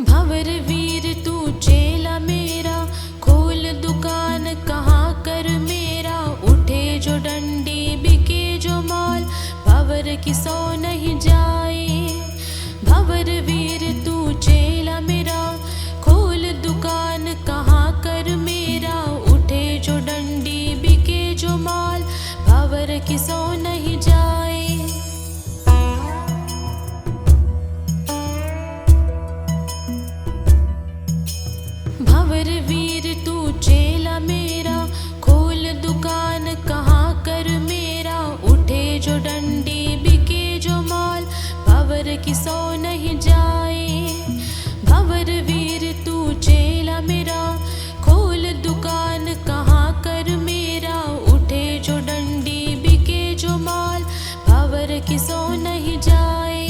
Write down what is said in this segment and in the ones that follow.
भंवर वीर तू चेला मेरा, खोल दुकान कहाँ कर मेरा। उठे जो डंडी बिके जो माल, भंवर की सौ नहीं जाए। भंवर वीर तू चेला मेरा, खोल दुकान कहाँ कर मेरा। उठे जो डंडी बिके जो माल, भंवर की सौ नहीं जाए। भंवर वीर तू चेला मेरा, खोल दुकान कहाँ कर मेरा। उठे जो डंडी बिके जो माल, भंवर की सौ नहीं जाए। भंवर वीर तू चेला मेरा, खोल दुकान कहाँ कर मेरा। उठे जो डंडी बिके जो माल, भंवर की सौ नहीं जाए।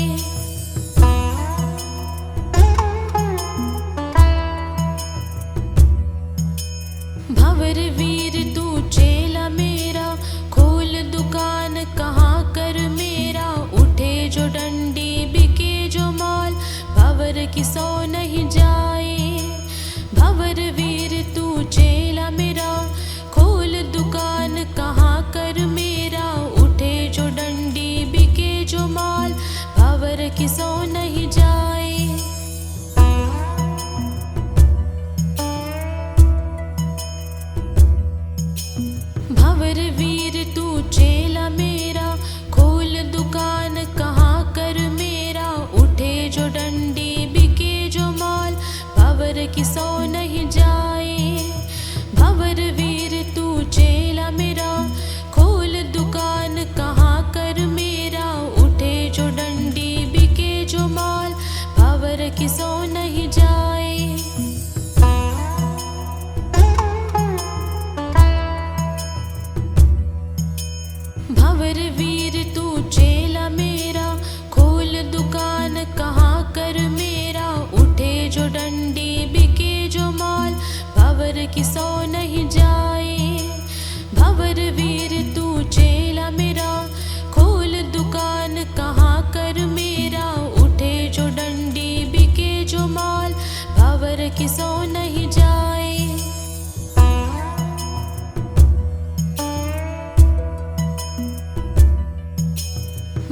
भंवर वीर तू चेला मेरा, खोल दुकान कहाँ कर मेरा। उठे जो डंडी बिके जो माल, भंवर की सौ नहीं जाए। भंवर वीर तू चेला मेरा, खोल दुकान कहाँ कर मेरा। उठे जो डंडी बिके जो माल, भंवर की सौ नहीं जाए। भंवर वीर तू चेला मेरा, खोल दुकान कहाँ कर मेरा। उठे जो डंडी बिके जो माल, भंवर की सौ नहीं जाए। भंवर वीर तू चेला मेरा, खोल दुकान कहाँ कर मेरा। उठे जो डंडी बिके जो माल, भंवर की सौ नहीं जाए। भंवर वीर तू चेला मेरा, खोल दुकान कहाँ कर मेरा। उठे जो डंडी बिके जो माल, भंवर की सौ नहीं जाए। भंवर वीर तू चेला मेरा, खोल दुकान कहाँ कर मेरा। उठे जो डंडी बिके जो माल, भंवर की सौ नहीं जाए।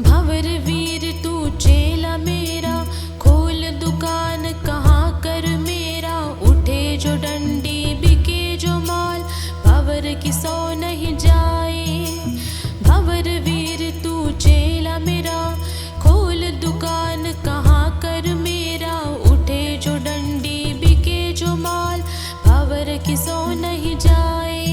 भंवर वीर तू चेला मेरा, खोल दुकान कहाँ कर मेरा। उठे जो डंडी बिके जो माल, भंवर की सौ नहीं जाए। भंवर वीर तू चेला मेरा, खोल दुकान कहाँ कर मेरा। उठे जो डंडी बिके जो माल, भंवर की सौ नहीं जाए।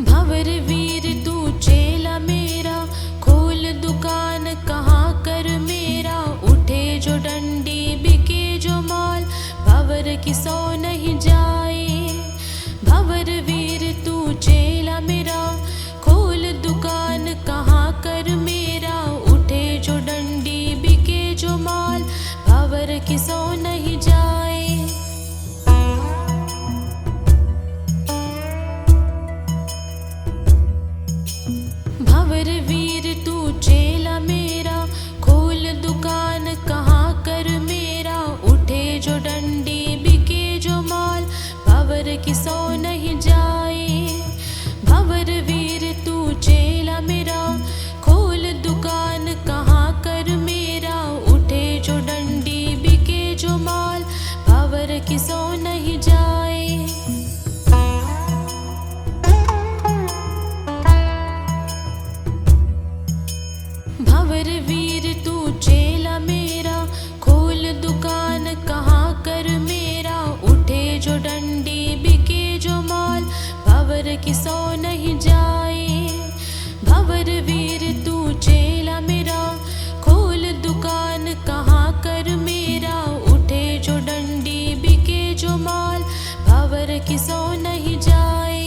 भंवर वीर तू चेला मेरा, खोल दुकान कहाँ कर मेरा। उठे जो डंडी बिके जो माल, भंवर की सौ नहीं जाए। भंवर वीर तू चेला मेरा, खोल दुकान कहाँ कर मेरा। उठे जो डंडी बिके जो माल, भंवर की सौ नहीं जाए। भंवर वीर तू चेला मेरा, खोल दुकान कहाँ कर मेरा। उठे जो डंडी बिके जो माल, भंवर की सौ नहीं जाए। भंवर वीर तू चेला मेरा, खोल दुकान कहाँ कर मेरा। उठे जो डंडी बिके जो माल, भंवर की सौ नहीं जाए। भंवर वीर तू चेला मेरा, खोल दुकान कहाँ कर मेरा। उठे जो डंडी बिके जो माल, भंवर की सौ नहीं जाए। भंवर वीर तू चेला मेरा, खोल दुकान कहाँ कर मेरा। उठे जो डंडी बिके जो माल, भंवर की सौ नहीं जाए।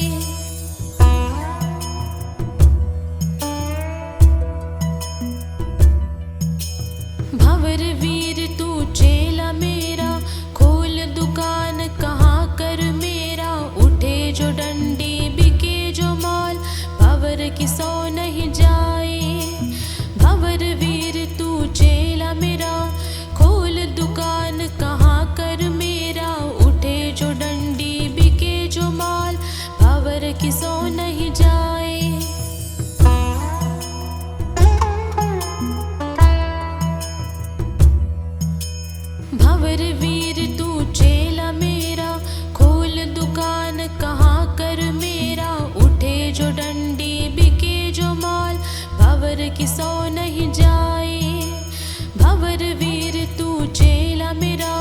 भंवर वीर तू चेला मेरा, खोल दुकान कहाँ कर मेरा। उठे जो डंडी बिके जो माल, भंवर की सौ नहीं जाए। भंवर वीर तू चेला मेरा, खोल दुकान कहाँ कर मेरा, उठे जो डंडी बिके जो माल, भंवर किसो नहीं जाए। भंवर वीर तू चेला मेरा, खोल दुकान कहाँ कर मेरा, उठे जो डंडी बिके जो माल, भंवर किसो नहीं जाए। भंवर वीर तू चेला मेरा,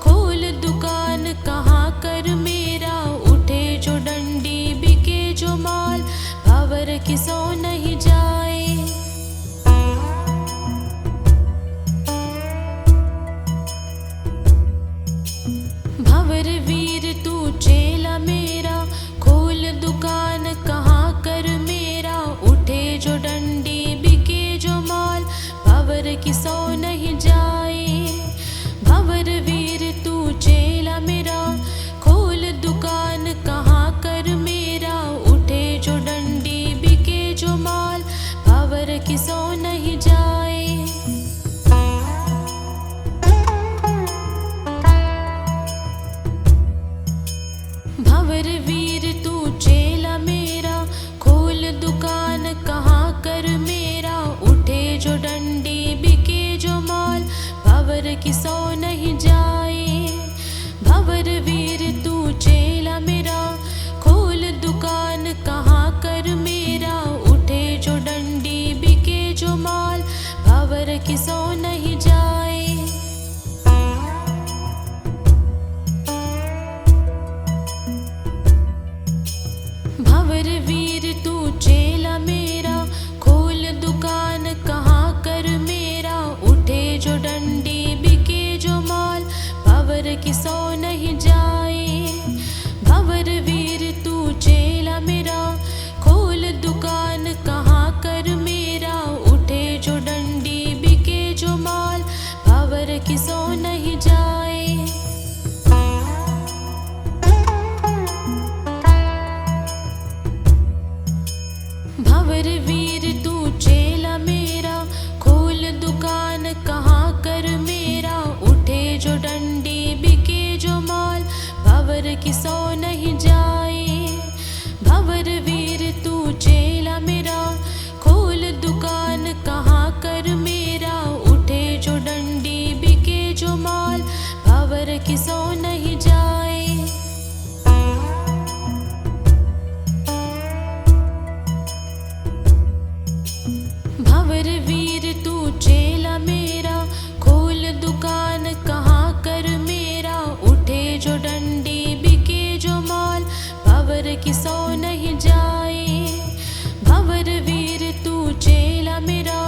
खोल दुकान कहाँ कर मेरा, उठे जो डंडी बिके जो माल, भंवर किसो नहीं जाए। भंवर वीर तू चेला मेरा, खोल दुकान कहाँ कर मेरा, उठे जो डंडी बिके जो माल, भंवर किसो नहीं जाए। भंवर वीर तू चेला मेरा, खोल दुकान कहाँ कर मेरा, उठे जो डंडी बिके जो माल, भंवर किसो नहीं जाए। भंवर वीर तू चेला मेरा, खोल दुकान कहाँ कर मेरा, उठे जो डंडी बिके जो माल, भंवर किसो नहीं जाए। भंवर वीर तू चेला मेरा, खोल दुकान कहाँ कर मेरा, उठे जो डंडी बिके जो माल, भंवर किसो नहीं जाए। भंवर वीर तू चेला मेरा, खोल दुकान कहाँ कर मेरा, उठे जो डंडी बिके जो माल, भंवर किसो नहीं जाए। भंवर वीर तू चेला मेरा, खोल दुकान कहाँ कर मेरा, उठे जो डंडी बिके जो माल, भंवर किसो नहीं जाए। भंवर वीर तू चेला मेरा, खोल दुकान कहाँ कर मेरा, उठे जो डंडी बिके जो माल, भंवर किसो नहीं जाए। भंवर वीर तू चेला मेरा, खोल दुकान कहाँ कर मेरा, उठे जो डंडी बिके जो माल, भंवर किसो नहीं जाए। भंवर वीर तू चेला मेरा, खोल दुकान कहाँ कर मेरा, उठे जो डंडी बिके जो माल, भंवर किसो नहीं जाए। भंवर वीर तू चेला मेरा,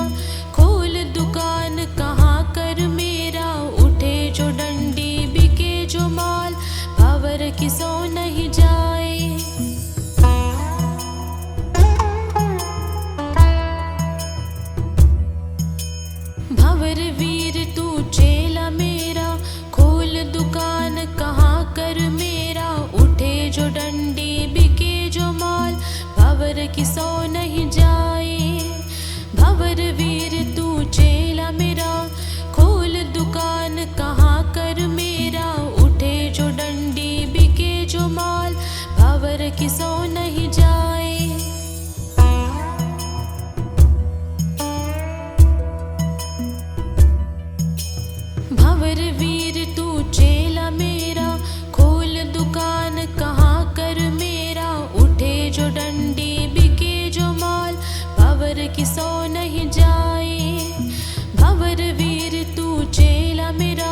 खोल दुकान कहाँ कर मेरा, उठे जो डंडी बिके जो माल, भंवर किसो नहीं जाए। भंवर वीर तू चेला मेरा, खोल दुकान कहाँ कर मेरा, उठे जो डंडी बिके जो माल, भंवर किसो नहीं जाए। भंवर वीर तू चेला मेरा, खोल दुकान कहाँ कर मेरा, उठे जो डंडी बिके जो माल, भंवर किसो नहीं जाए। भंवर वीर तू चेला मेरा, खोल दुकान कहाँ कर मेरा, उठे जो डंडी बिके जो माल, भंवर किसो नहीं जाए। भंवर वीर तू चेला मेरा,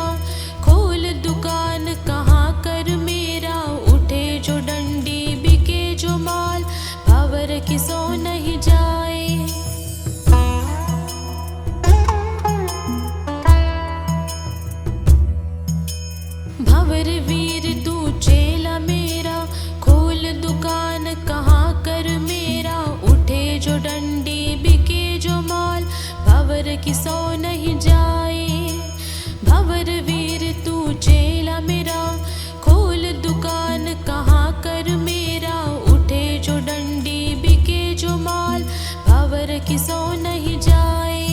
खोल दुकान कहाँ कर मेरा, उठे जो डंडी बिके जो माल, भंवर किसो नहीं जाए। भंवर वीर तू चेला मेरा, खोल दुकान कहाँ कर मेरा, उठे जो डंडी बिके जो माल, भंवर किसो नहीं जाए। भंवर वीर तू चेला मेरा, खोल दुकान कहाँ कर मेरा, उठे जो डंडी बिके जो माल, भंवर किसो नहीं जाए।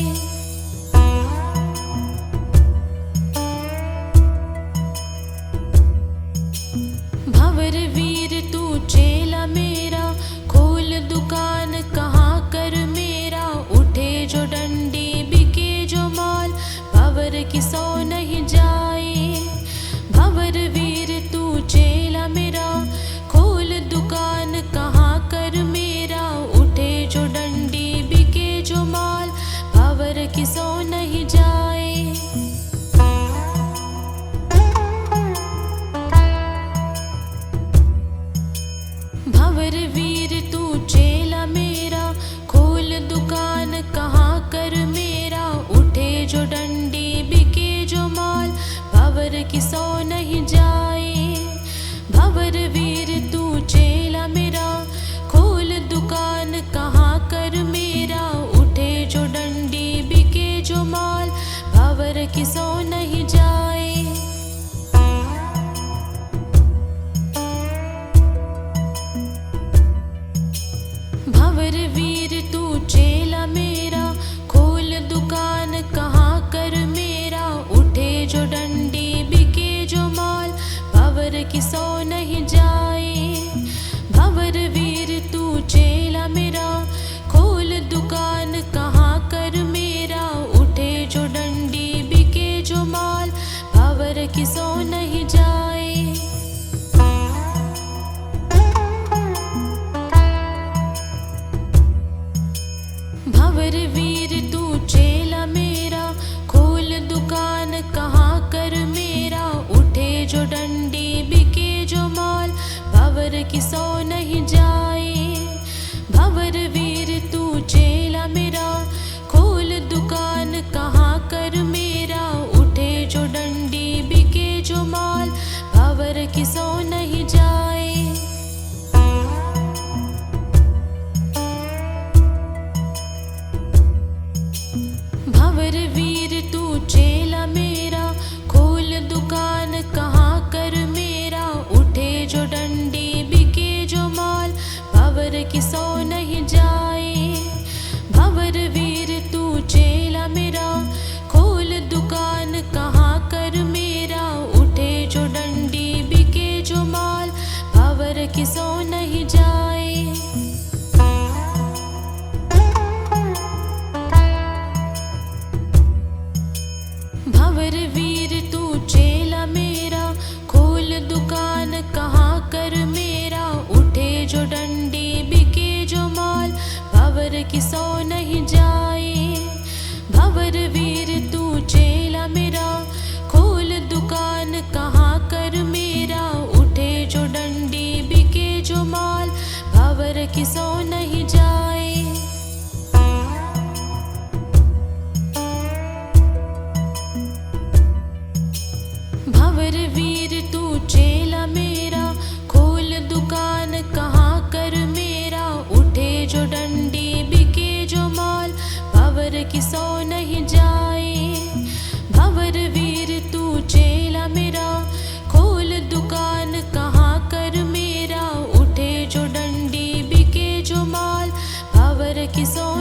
वीर तू चेला मेरा, खोल दुकान कहाँ कर मेरा, उठे जो डंडी बिके जो माल, भंवर की सौ नहीं जाए। भंवर वीर तू चेला मेरा, खोल दुकान कहाँ कर मेरा, उठे जो डंडी बिके जो माल, भंवर की सौ नहीं जाए। भंवर वीर तू चेला मेरा, खोल दुकान कहाँ कर मेरा, उठे जो डंडी बिके जो माल, भंवर की सौ नहीं जाए। भंवर वीर तू चेला मेरा, खोल दुकान कहाँ कर मेरा, उठे जो डंडी बिके जो माल, भंवर की सौ नहीं जाए। भंवर वीर तू चेला मेरा, खोल दुकान कहाँ कर मेरा, उठे जो डंडी बिके जो माल, भंवर की सौ नहीं जाए। भंवर वीर तू चेला मेरा, खोल दुकान कहाँ कर मेरा, उठे जो डंडी बिके जो माल, भंवर की सौ नहीं जाए। भंवर वीर तू चेला मेरा, खोल दुकान कहाँ कर मेरा, उठे जो डंडी बिके जो माल, भंवर की सौ नहीं जाए। भंवर वीर तू चेला मेरा, खोल दुकान कहाँ कर मेरा, उठे जो डंडी बिके जो माल, भंवर की सौ नहीं जाए। भंवर वीर तू चेला मेरा, खोल दुकान कहाँ कर मेरा, उठे जो डंडी बिके जो माल, भंवर की सौ नहीं जाए। भंवर वीर तू चेला मेरा, खोल दुकान कहाँ कर मेरा, उठे जो डंडी बिके जो माल, भंवर की सौ